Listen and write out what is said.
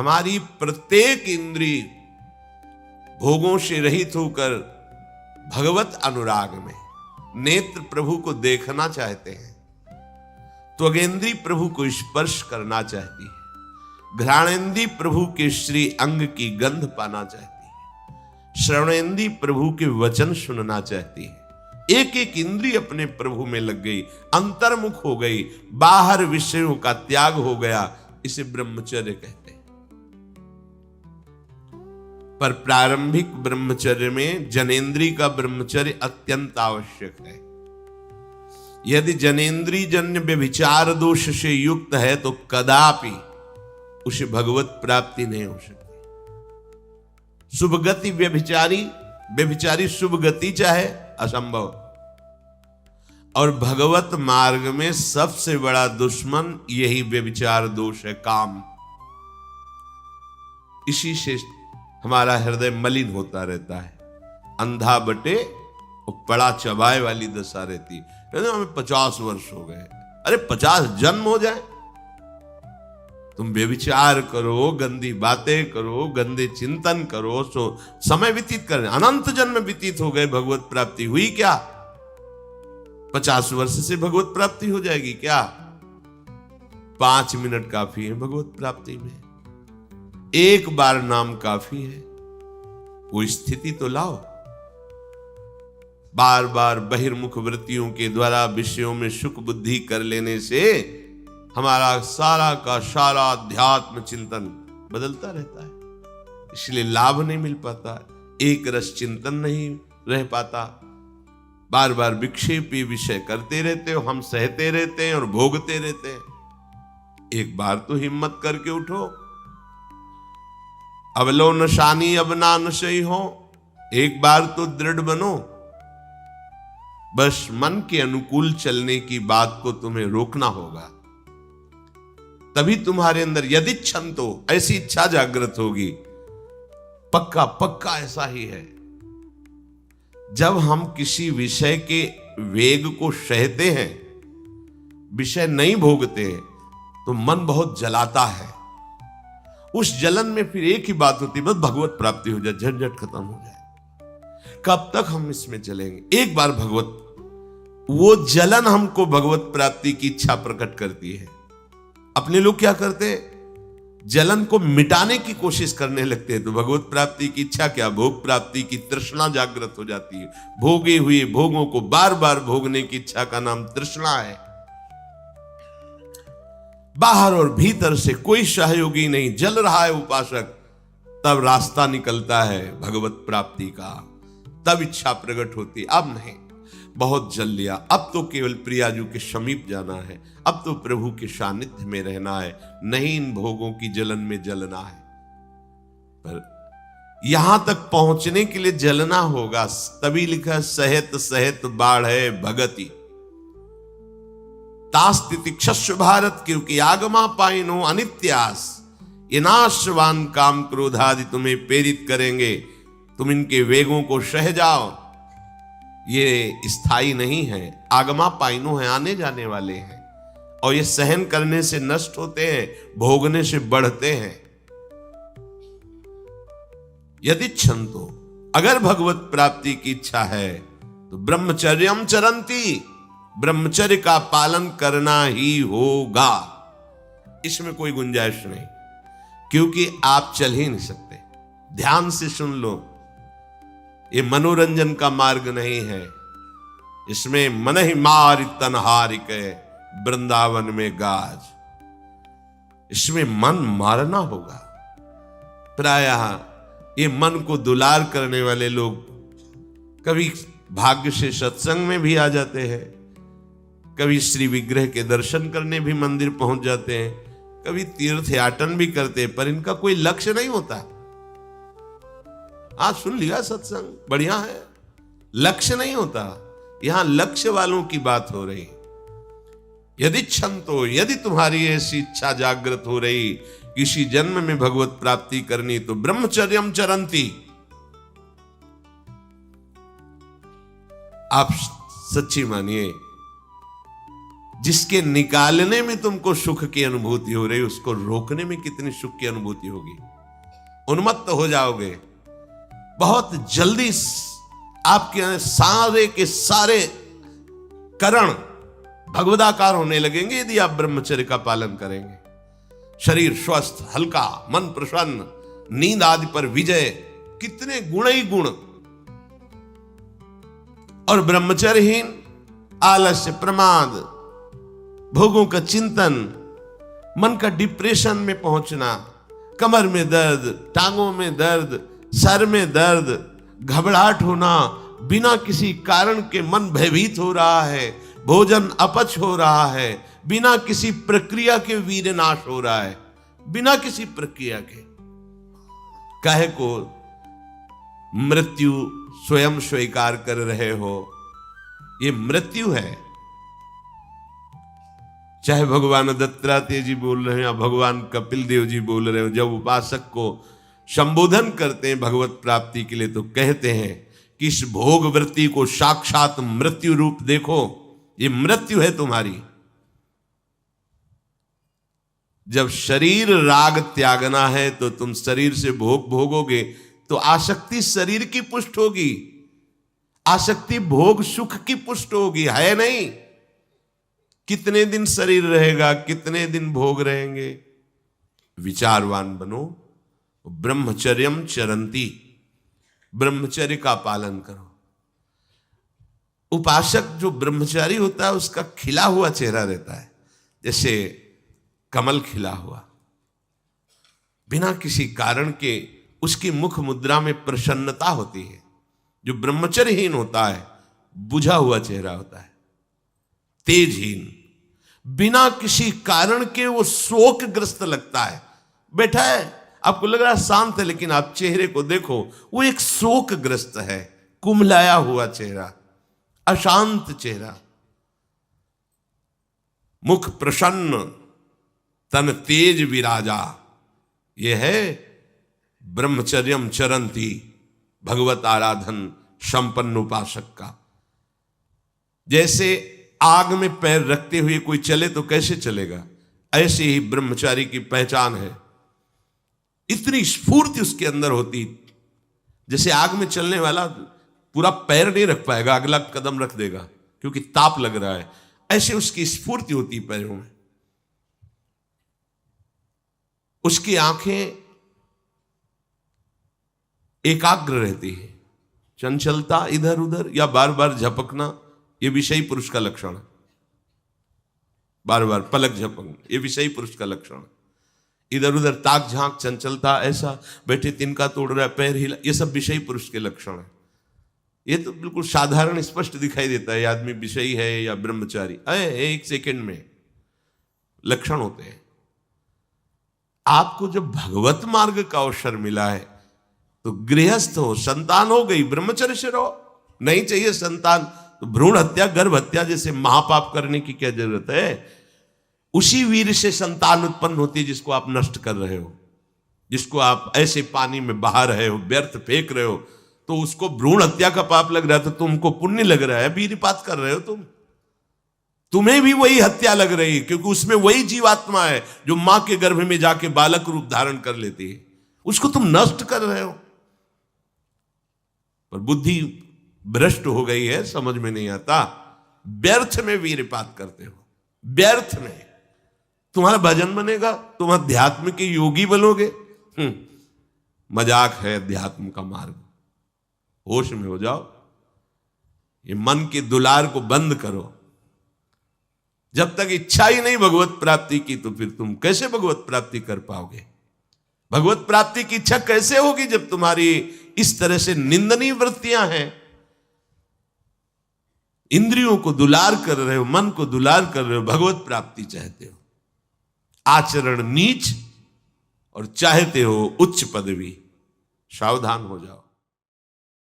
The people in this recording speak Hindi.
हमारी प्रत्येक इंद्रिय भोगों से रहित होकर भगवत अनुराग में नेत्र प्रभु को देखना चाहते हैं, त्वगेंद्री प्रभु को स्पर्श करना चाहती है, घ्राणेंद्री प्रभु के श्री अंग की गंध पाना चाहती है, श्रवणेंद्री प्रभु के वचन सुनना चाहती है। एक एक इंद्रिय अपने प्रभु में लग गई, अंतर्मुख हो गई, बाहर विषयों का त्याग हो गया। इसे ब्रह्मचर्य कहते हैं। पर प्रारंभिक ब्रह्मचर्य में जनेन्द्रीय का ब्रह्मचर्य अत्यंत आवश्यक है। यदि जनेन्द्रीय जन्य व्यभिचार दोष से युक्त है तो कदापि उसे भगवत प्राप्ति नहीं हो सकती। शुभ गति व्यभिचारी शुभ गति चाहे असंभव। और भगवत मार्ग में सबसे बड़ा दुश्मन यही व्यभिचार दोष है, काम। इसी से हमारा हृदय मलिन होता रहता है, अंधा बटे और पड़ा चबाए वाली दशा रहती है। हमें 50 वर्ष हो गए, अरे 50 जन्म हो जाए, तुम व्यभिचार करो, गंदी बातें करो, गंदे चिंतन करो, सो समय व्यतीत कर, अनंत जन्म व्यतीत हो गए, भगवत प्राप्ति हुई क्या? 50 वर्ष से भगवत प्राप्ति हो जाएगी क्या? 5 मिनट काफी है भगवत प्राप्ति में, एक बार नाम काफी है। वो स्थिति तो लाओ। बार बार बहिर्मुख वृत्तियों के द्वारा विषयों में सुख बुद्धि कर लेने से हमारा सारा का सारा अध्यात्म चिंतन बदलता रहता है, इसलिए लाभ नहीं मिल पाता, एक रस चिंतन नहीं रह पाता। बार बार विक्षेपी विषय करते रहते हो, हम सहते रहते हैं और भोगते रहते हैं। एक बार तो हिम्मत करके उठो, अवलो नशानी अब ना नशई हो, एक बार तो दृढ़ बनो। बस मन के अनुकूल चलने की बात को तुम्हें रोकना होगा, तभी तुम्हारे अंदर यदि इच्छन तो ऐसी इच्छा जागृत होगी। पक्का पक्का ऐसा ही है। जब हम किसी विषय के वेग को सहते हैं, विषय नहीं भोगते हैं, तो मन बहुत जलाता है। उस जलन में फिर एक ही बात होती है, बस भगवत प्राप्ति हो जाए, झंझट खत्म हो जाए। कब तक हम इसमें चलेंगे? एक बार भगवत, वो जलन हमको भगवत प्राप्ति की इच्छा प्रकट करती है। अपने लोग क्या करते हैं, जलन को मिटाने की कोशिश करने लगते हैं, तो भगवत प्राप्ति की इच्छा क्या, भोग प्राप्ति की तृष्णा जागृत हो जाती है। भोगे हुए भोगों को बार बार भोगने की इच्छा का नाम तृष्णा है। बाहर और भीतर से कोई सहयोगी नहीं, जल रहा है उपासक, तब रास्ता निकलता है भगवत प्राप्ति का, तब इच्छा प्रकट होती। अब नहीं, बहुत जल लिया, अब तो केवल प्रियाजू के समीप जाना है, अब तो प्रभु के सानिध्य में रहना है, नहीं इन भोगों की जलन में जलना है। पर यहां तक पहुंचने के लिए जलना होगा, तभी लिखा सहित सहित बाढ़ है भगति तास्तिति क्षस्व भारत, क्योंकि आगमा पाइनो अनित्यास, ये नाशवान काम क्रोधादि तुम्हें प्रेरित करेंगे, तुम इनके वेगों को सह जाओ। ये स्थायी नहीं है, आगमा पाइनो है, आने जाने वाले हैं, और ये सहन करने से नष्ट होते हैं, भोगने से बढ़ते हैं। यदि क्षंतो, अगर भगवत प्राप्ति की इच्छा है तो ब्रह्मचर्यम चरंती, ब्रह्मचर्य का पालन करना ही होगा, इसमें कोई गुंजाइश नहीं, क्योंकि आप चल ही नहीं सकते। ध्यान से सुन लो, ये मनोरंजन का मार्ग नहीं है, इसमें मन ही मार तनहारिक वृंदावन में गाज, इसमें मन मारना होगा। प्रायः ये मन को दुलार करने वाले लोग कभी भाग्य से सत्संग में भी आ जाते हैं, कभी श्री विग्रह के दर्शन करने भी मंदिर पहुंच जाते हैं, कभी तीर्थ याटन भी करते हैं, पर इनका कोई लक्ष्य नहीं होता। आज सुन लिया सत्संग, बढ़िया है, लक्ष्य नहीं होता। यहां लक्ष्य वालों की बात हो रही। यदि क्षंतो, यदि तुम्हारी ऐसी इच्छा जागृत हो रही किसी जन्म में भगवत प्राप्ति करनी, तो ब्रह्मचर्यम चरंती, आप सच्ची मानिए, जिसके निकालने में तुमको सुख की अनुभूति हो रही, उसको रोकने में कितनी सुख की अनुभूति होगी। उन्मत्त हो जाओगे। बहुत जल्दी आपके सारे के सारे करण भगवदाकार होने लगेंगे यदि आप ब्रह्मचर्य का पालन करेंगे। शरीर स्वस्थ, हल्का, मन प्रसन्न, नींद आदि पर विजय, कितने गुण ही गुण। और ब्रह्मचर्यहीन आलस्य, प्रमाद, भोगों का चिंतन, मन का डिप्रेशन में पहुंचना, कमर में दर्द, टांगों में दर्द, सर में दर्द, घबराहट होना, बिना किसी कारण के मन भयभीत हो रहा है, भोजन अपच हो रहा है, बिना किसी प्रक्रिया के वीर्य नाश हो रहा है, बिना किसी प्रक्रिया के। काहे को मृत्यु स्वयं स्वीकार कर रहे हो? ये मृत्यु है। चाहे भगवान दत्तात्रेय जी बोल रहे हैं या भगवान कपिल देव जी बोल रहे हो, जब उपासक को संबोधन करते हैं भगवत प्राप्ति के लिए तो कहते हैं कि इस भोग वृत्ति को साक्षात मृत्यु रूप देखो, ये मृत्यु है तुम्हारी। जब शरीर राग त्यागना है तो तुम शरीर से भोग भोगोगे तो आसक्ति शरीर की पुष्ट होगी, आसक्ति भोग सुख की पुष्ट होगी, है नहीं। कितने दिन शरीर रहेगा, कितने दिन भोग रहेंगे। विचारवान बनो। ब्रह्मचर्यम चरंती, ब्रह्मचर्य का पालन करो। उपासक जो ब्रह्मचारी होता है उसका खिला हुआ चेहरा रहता है, जैसे कमल खिला हुआ, बिना किसी कारण के उसकी मुख मुद्रा में प्रसन्नता होती है। जो ब्रह्मचर्यहीन होता है बुझा हुआ चेहरा होता है, तेजहीन, बिना किसी कारण के वो शोकग्रस्त लगता है। बैठा है, आपको लग रहा है शांत है, लेकिन आप चेहरे को देखो, वो एक शोकग्रस्त है, कुम्हलाया हुआ चेहरा, अशांत चेहरा। मुख प्रसन्न, तन तेज विराजा, यह है ब्रह्मचर्यम चरंती, भगवत आराधन संपन्न उपासक का। जैसे आग में पैर रखते हुए कोई चले तो कैसे चलेगा, ऐसे ही ब्रह्मचारी की पहचान है। इतनी स्फूर्ति उसके अंदर होती, जैसे आग में चलने वाला पूरा पैर नहीं रख पाएगा, अगला कदम रख देगा क्योंकि ताप लग रहा है, ऐसे उसकी स्फूर्ति होती पैरों में। उसकी आंखें एकाग्र रहती है, चंचलता इधर उधर या बार बार झपकना ये विषयी पुरुष का लक्षण है। बार बार पलक झपकना ये विषयी पुरुष का लक्षण है। इधर उधर ताक झांक, चंचलता, ऐसा बैठे तिनका तोड़ रहा है, पैर हिला, ये सब विषयी पुरुष के लक्षण है। ये तो बिल्कुल साधारण स्पष्ट दिखाई देता है आदमी विषयी है या ब्रह्मचारी, एक सेकंड में लक्षण होते हैं। आपको जब भगवत मार्ग का अवसर मिला है तो गृहस्थ हो, संतान हो गई, ब्रह्मचर्य से रहो। नहीं चाहिए संतान तो भ्रूण हत्या, गर्भ हत्या जैसे महापाप करने की क्या जरूरत है। उसी वीर से संतान उत्पन्न होती है जिसको आप नष्ट कर रहे हो, जिसको आप ऐसे पानी में बहा रहे हो, व्यर्थ फेंक रहे हो, तो उसको भ्रूण हत्या का पाप लग रहा है तो तुमको पुण्य लग रहा है, वीरपात कर रहे हो तुम्हें भी वही हत्या लग रही है, क्योंकि उसमें वही जीवात्मा है जो मां के गर्भ में जाके बालक रूप धारण कर लेती है, उसको तुम नष्ट कर रहे हो। पर बुद्धि भ्रष्ट हो गई है, समझ में नहीं आता, व्यर्थ में वीरपात करते हो, व्यर्थ में। तुम्हारा भजन बनेगा, तुम अध्यात्म के योगी बनोगे, मजाक है अध्यात्म का मार्ग। होश में हो जाओ, ये मन के दुलार को बंद करो। जब तक इच्छा ही नहीं भगवत प्राप्ति की तो फिर तुम कैसे भगवत प्राप्ति कर पाओगे। भगवत प्राप्ति की इच्छा कैसे होगी जब तुम्हारी इस तरह से निंदनीय वृत्तियां हैं। इंद्रियों को दुलार कर रहे हो, मन को दुलार कर रहे हो, भगवत प्राप्ति चाहते हो, आचरण नीच और चाहते हो उच्च पदवी। सावधान हो जाओ।